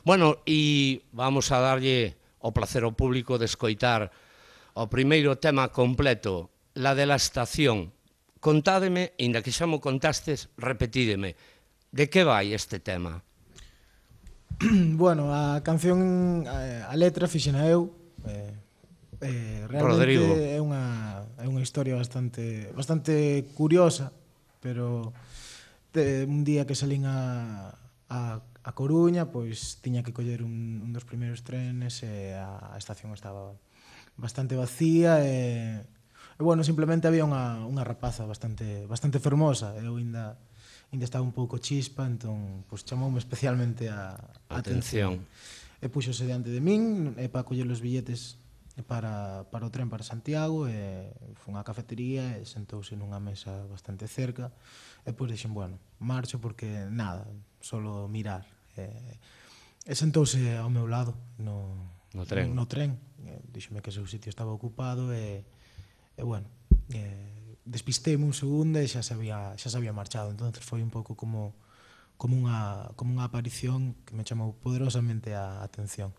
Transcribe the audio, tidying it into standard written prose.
Bueno, e vamos a darlle o placer ao público de escoitar o primeiro tema completo, la de la estación. Contádeme, inda que xa mo contastes, repetídeme, de que vai este tema? Bueno, a canción, a letra fixena eu. Realmente Rodrigo. é unha historia bastante curiosa, pero un día que salín a Coruña, pois tiña que coller un dos primeiros trenes e a estación estaba bastante vacía e bueno, simplemente había unha rapaza bastante fermosa e eu ainda estaba un pouco chispa, entón pois chamoume especialmente a atención. Atención. E puxose diante de min e para coller os billetes para o tren para Santiago e fun á cafetería e sentouse nunha mesa bastante cerca e pois dixen, bueno, marcho porque nada, solo mirar e sentouse ao meu lado No tren. no tren. Díxome que o seu sitio estaba ocupado e bueno, despisteme un segundo e xa se había marchado. Entonces foi un pouco como unha aparición que me chamou poderosamente a atención.